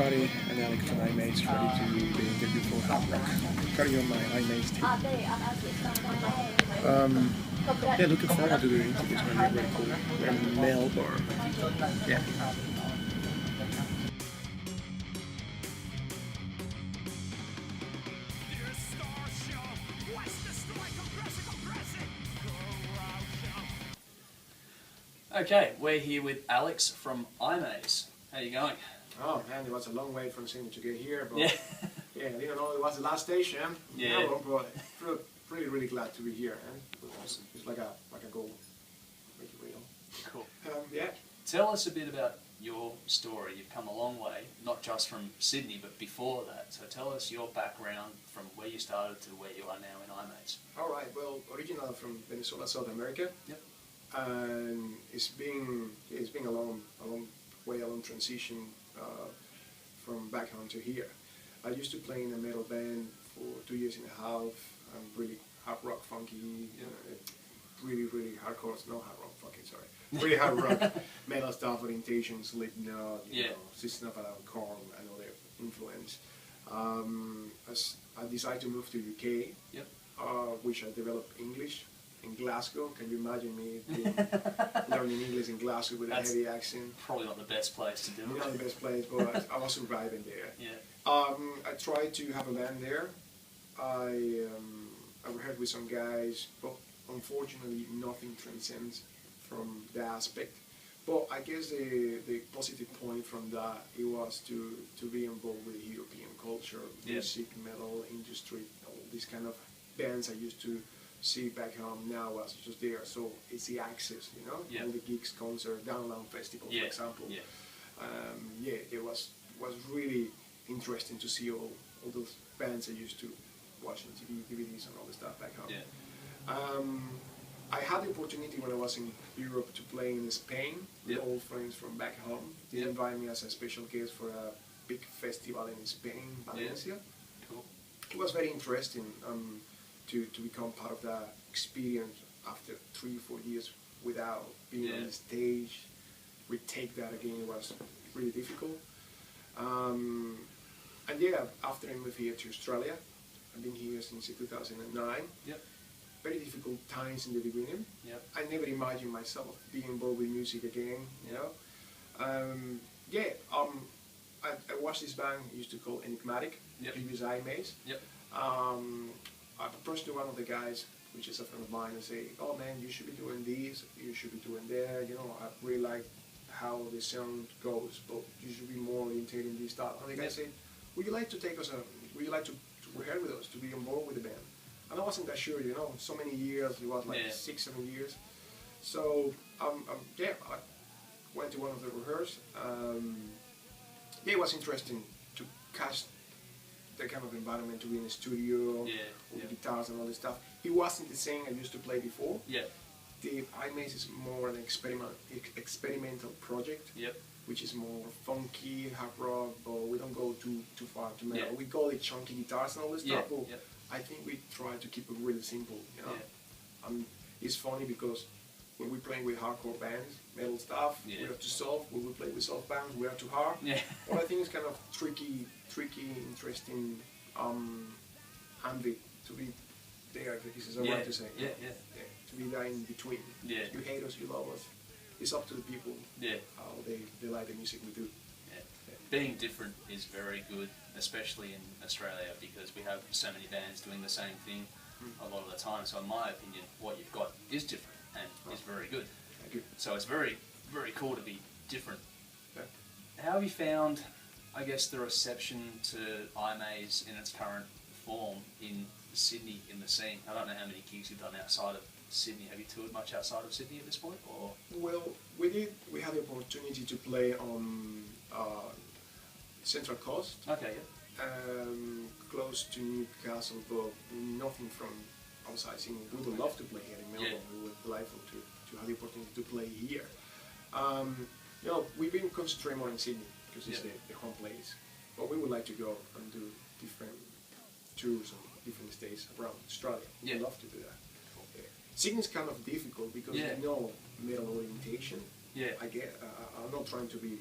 everybody, and Alex from Eyemaze, ready to be interviewed for Hard Rock. Carry on my Eyemaze team. Yeah, looking forward to the interview. It's going to be very cool. We're in Melbourne. Yeah. Okay, we're here with Alex from Eyemaze. How you going? Oh man, it was a long way from Sydney to get here, but Yeah. yeah, I didn't know it was the last station. Yeah. Melbourne, but really glad to be here. And Awesome. it's like a goal, make it real. Cool. Yeah. Tell us a bit about your story. You've come a long way, not just from Sydney, but before that. So tell us your background from where you started to where you are now in Eyemaze. All right. Well, originally from Venezuela, South America. Yep. And it's been a long transition from back home to here. I used to play in a metal band for 2 years and a half. Really hard rock, funky, really hardcore. No hard rock, funky. Sorry, really hard rock, metal stuff, orientation, Slipknot, System of a Down, Korn, and other influence. As I decided to move to UK, which I developed English. In Glasgow, can you imagine me learning English in Glasgow with a heavy accent? Probably not the best place to do it. Not the best place, but I was surviving there. Yeah. I tried to have a band there. I rehearsed with some guys, but unfortunately nothing transcends from that aspect. But I guess the positive point from that it was to be involved with European culture, music, metal industry, all these kind of bands I used to see back home. Now was just there, so it's the access, all the gigs, concerts, download festivals, for example. It was really interesting to see all those bands I used to watch on TV, DVDs, and all the stuff back home. I had the opportunity when I was in Europe to play in Spain with old friends from back home. They invited me as a special guest for a big festival in Spain, Valencia. Cool. It was very interesting. To become part of that experience after 3 or 4 years without being on the stage, retake that again was really difficult. And after I moved here to Australia, I've been here since 2009. Very difficult times in the beginning. I never imagined myself being involved with music again. I watched this band I used to call Enigmatic, previous Eyemaze. I approached to one of the guys, which is a friend of mine, and say, "Oh man, you should be doing this, you should be doing that. I really like how the sound goes, but you should be more oriented in this stuff." And the guy said, "Would you like to take us? Would you like to rehearse with us, to be involved with the band?" And I wasn't that sure, so many years. It was like 6-7 years. So I went to one of the rehearsals. It was interesting to catch that kind of environment, to be in the studio with guitars and all this stuff. It wasn't the same I used to play before. The Eyemaze is more an experimental project, which is more funky, hard rock, but we don't go too far to metal. We call it chunky guitars and all this stuff, but I think we try to keep it really simple. It's funny because when we're playing with hardcore bands, metal stuff, we are too soft. When we play with soft bands, we are too hard. But I think it's kind of tricky, interesting ambit to be there, if this is right to say. To be there in between. You hate us, you love us. It's up to the people how they like the music we do. Being different is very good, especially in Australia, because we have so many bands doing the same thing a lot of the time. So in my opinion, what you've got is different and is very good. Thank you. So it's very cool to be different. How have you found, I guess, the reception to Eyemaze in its current form in Sydney, in the scene? I don't know how many gigs you've done outside of Sydney. Have you toured much outside of Sydney at this point? Or? Well, we did. We had the opportunity to play on Central Coast. Okay, close to Newcastle, but nothing from outside Sydney. We would love to play here in Melbourne. We were delightful to have the opportunity to play here. We've been concentrating more in Sydney because it's the home place. But we would like to go and do different tours on different states around Australia. We'd love to do that. Sydney's kind of difficult because metal orientation. I'm not trying to be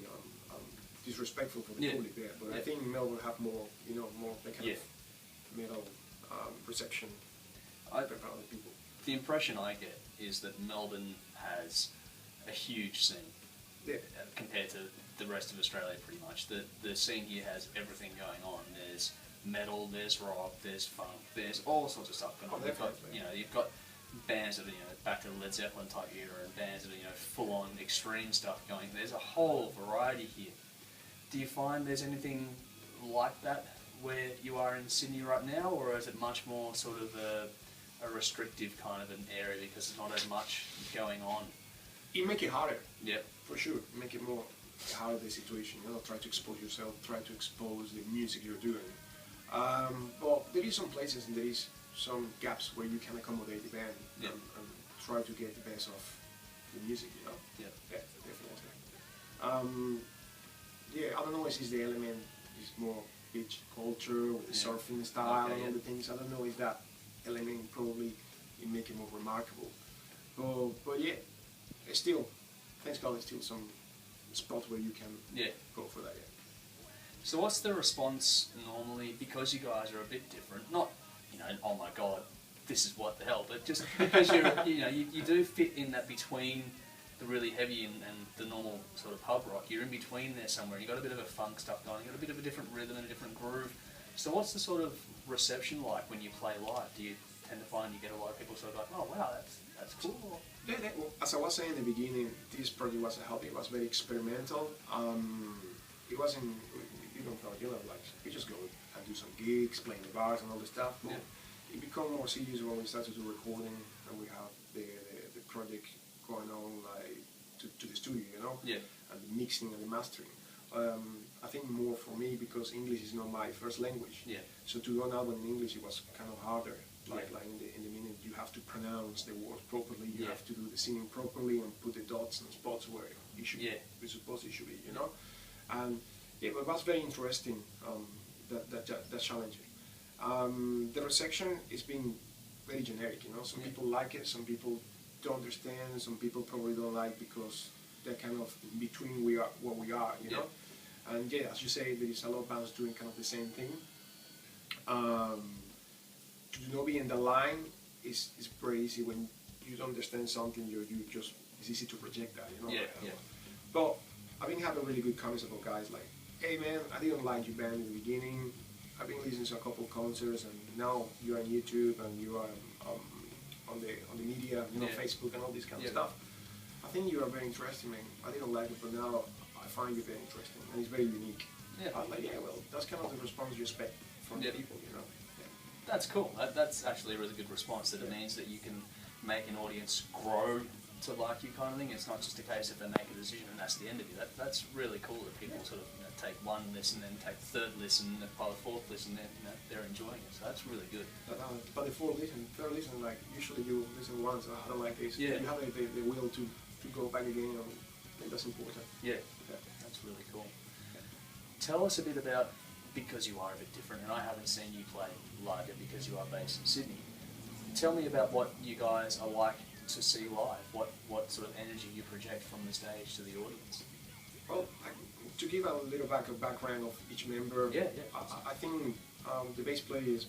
disrespectful for the public there. But I think Melbourne have more, more that kind of metal reception by other people. The impression I get is that Melbourne has a huge scene compared to the rest of Australia, pretty much. The scene here has everything going on. There's metal, there's rock, there's funk, there's all sorts of stuff going on. You've got bands that are back to the Led Zeppelin type era, and bands that are full on extreme stuff going. There's a whole variety here. Do you find there's anything like that where you are in Sydney right now, or is it much more sort of a restrictive kind of an area because there's not as much going on? It make it harder. Yep. For sure. Make it more harder the situation. Try to expose yourself, try to expose the music you're doing. But there is some places and there is some gaps where you can accommodate the band and try to get the best of the music, Yeah. Yeah, definitely. I don't know if it's the element, it's more beach culture with the surfing style and all the things. I don't know if that element probably it make it more remarkable. But yeah, it's still, thanks God, there's still some spots where you can go for that. Yeah. So what's the response normally, because you guys are a bit different? Not, oh my God, this is what the hell, but just because you do fit in that between the really heavy and the normal sort of pub rock. You're in between there somewhere. You've got a bit of a funk stuff going. You've got a bit of a different rhythm and a different groove. So what's the sort of reception like when you play live? Do you tend to find you get a lot of people sort of like, oh wow, that's cool? Yeah, well, as I was saying in the beginning, this project was a hobby. It was very experimental. It wasn't, we just go and do some gigs, playing the bars and all the stuff. But it became more serious when we started to do recording and we have the project going on to the studio, and the mixing and the mastering. I think more for me because English is not my first language. Yeah. So to do an album in English, it was kind of harder. Like in the minute you have to pronounce the words properly, you have to do the singing properly and put the dots and spots where it should be supposed it should be, And it was very interesting, that challenge. The reception has been very generic, Some people like it, some people don't understand, some people probably don't like because they're kind of in between what we are, And as you say, there is a lot of bands doing kind of the same thing. To not be in the line is very easy when you don't understand something. It's easy to project that, But I've been having really good comments about guys like, hey man, I didn't like your band in the beginning. I've been listening to a couple of concerts, and now you're on YouTube and you are on the media, Facebook and all this kind of stuff. I think you are very interesting, man. I didn't like it, but now I find you very interesting, and it's very unique. Yeah. I'm like, well, that's kind of the response you expect from the people, Yeah. That's cool. That's actually a really good response. That it means that you can make an audience grow to like you, kind of thing. It's not just a case of they make a decision and that's the end of you. That's really cool that people sort of take one listen, then take the third listen, and by the fourth listen, then they're enjoying it. So that's really good. But the fourth listen, third listen, like usually you listen once, I don't like this. Yeah. You have the will to go back again, and I think that's important. Yeah. That's really cool. Tell us a bit about, because you are a bit different, and I haven't seen you play live yet because you are based in Sydney. Tell me about what you guys are like to see live. What sort of energy you project from the stage to the audience? Well, to give a little background of each member, I think the bass player is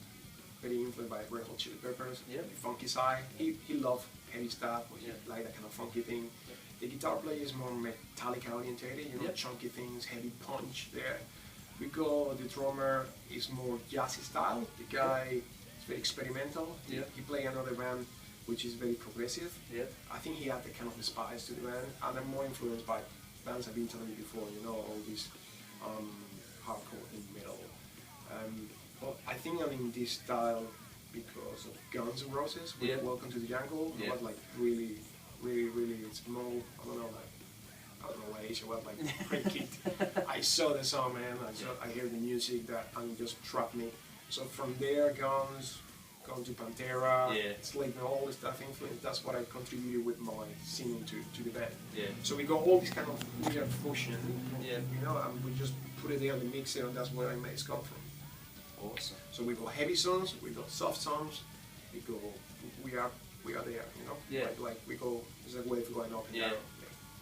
very influenced by Red Hot Chili Peppers, the funky side. He loves heavy stuff, he like that kind of funky thing. The guitar player is more Metallica orientated, chunky things, heavy punch there. The drummer is more jazzy style. The guy is very experimental. He plays another band which is very progressive. I think he had the kind of the spice to the band, and I'm more influenced by bands I've been telling you before, all these hardcore and metal. But I think I'm in this style because of Guns N' Roses with Welcome to the Jungle. It was like really, really, really small. I don't know what age I was, like pretty kid. I saw the song, man. I hear the music and it just trapped me. So from there, Guns, gone to Pantera, Slipknot, all this stuff influence. That's what I contributed with my singing to the band. So we got all this kind of weird fusion, and we just put it there on the mixer, and that's where Eyemaze come from. Awesome. So we got heavy songs, we got soft songs, we are there, Like we go, there's a wave going up and down.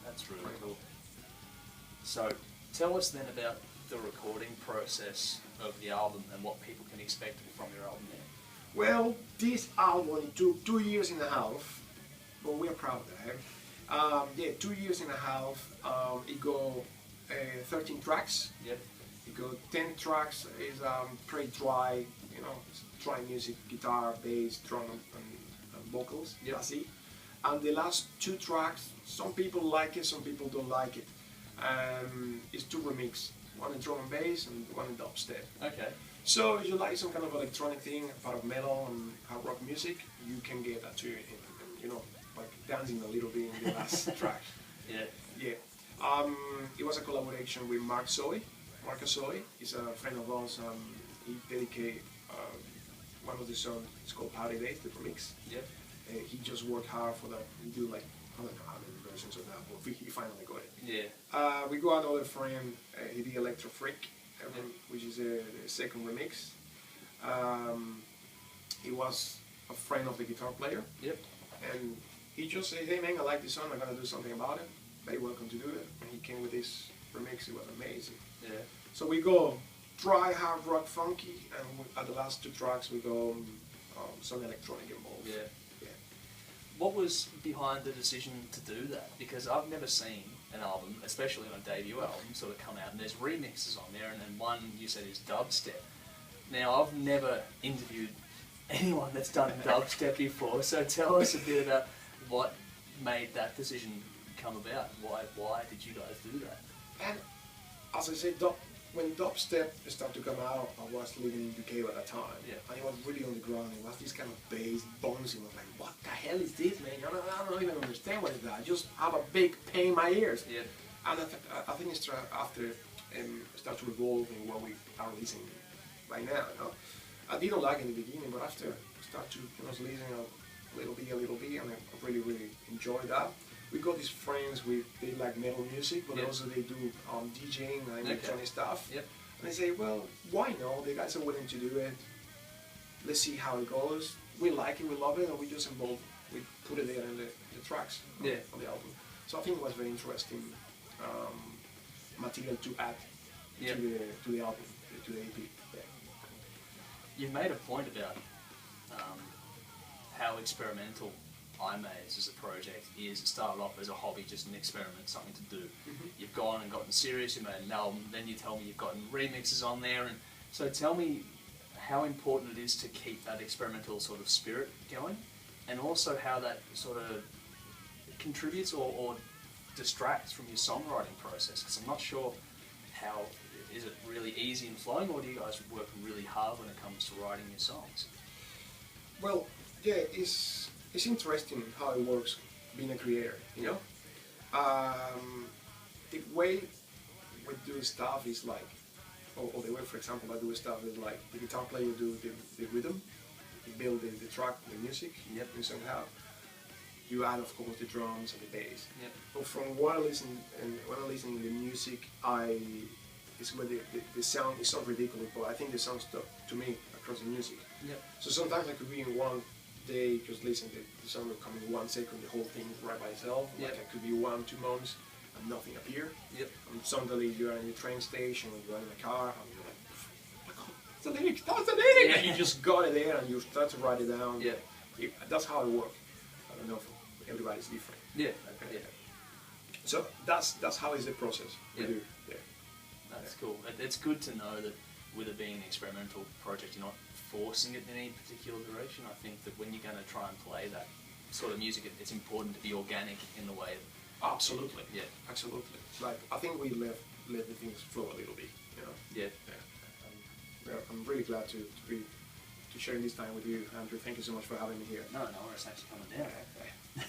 That's really cool. So Tell us then about the recording process of the album and what people can expect from your album there. Well, this album took 2 years and a half, but we're proud of that. Yeah, 2 years and a half. It go 13 tracks. Yep. It go 10 tracks. Is pretty dry, you know, dry music, guitar, bass, drum, and vocals. Yep. That's it. And the last 2 tracks, some people like it, some people don't like it. It's 2 remixes, one in drum and bass and one in dubstep. Okay. So if you like some kind of electronic thing, part of metal and hard rock music, you can get that too, and, you know, like dancing a little bit in the last track. Yeah. Yeah. It was a collaboration with Mark Zoe. Marcus Zoe is a friend of ours. He dedicated one of the songs. It's called Party Days, the remix. Yep. He just worked hard for that. He do like, I don't know how many versions of that, but he finally got it. Yeah. We got another friend. He did Electro Freak, which is the second remix. He was a friend of the guitar player. Yep. And he just said, hey man, I like this song, I'm gonna do something about it. Very welcome to do it. And he came with this remix, it was amazing. Yeah. So we go dry, hard rock, funky, and at the last 2 tracks we go some electronic involved. Yeah. Yeah. What was behind the decision to do that? Because I've never seen an album, especially on a debut album, sort of come out and there's remixes on there, and then one you said is dubstep. Now I've never interviewed anyone that's done dubstep before, so tell us a bit about what made that decision come about. Why did you guys do that? And as I said, when dubstep started to come out, I was living in UK at that time. Yeah. And it was really on the ground. It was this kind of bass, bouncy. I was like, what the hell is this, man? I don't even understand what is that. I just have a big pain in my ears. Yeah. And I think it's after start to evolve in what we are listening right now. You know? I didn't like it in the beginning, but after I start to listening a little bit, and I really, really enjoyed that. We got these friends they like metal music, but also they do DJing and electronic stuff. Yep. And they say, well, why not? The guys are willing to do it. Let's see how it goes. We like it, we love it, and we just we put it there in the tracks on the album. So I think it was very interesting material to add to the album, to the EP. Yeah. You've made a point about how experimental Eyemaze as a project is. It started off as a hobby, just an experiment, something to do. Mm-hmm. You've gone and gotten serious, you made an album, then you tell me you've gotten remixes on there, and so tell me how important it is to keep that experimental sort of spirit going, and also how that sort of contributes or distracts from your songwriting process, because I'm not sure how, is it really easy and flowing, or do you guys work really hard when it comes to writing your songs? Well, yeah, it's interesting how it works being a creator, you know? The way we do stuff is like, or the way, for example, I do stuff is like the guitar player do the rhythm, you build the track, the music, and somehow you add, of course, the drums and the bass. Yep. But from what I listen to the music, it's where the sound, it sounds ridiculous, but I think the sound stuck to me across the music. Yep. So sometimes I could be in one day just listen to the sound will come in 1 second, the whole thing right by itself. Yep. Like it could be 1-2 months and nothing appear. Yep. And suddenly you're in the train station or you're in a car and you're like, oh my God, that's the lyric, that's the lyric! Yeah. And you just got it there and you start to write it down. Yeah. That's how it works. I don't know if everybody's different. Yeah. Okay. Yeah. So that's how is the process we do. Yeah. That's cool. It's good to know that with it being an experimental project, you're not forcing it in any particular direction. I think that when you're going to try and play that sort of music, it's important to be organic in the way. Absolutely. Yeah. Absolutely. Like I think we let the things flow a little bit. You know. Yeah. I'm really glad to be sharing this time with you, Andrew. Thank you so much for having me here. No worries. Thanks for coming down.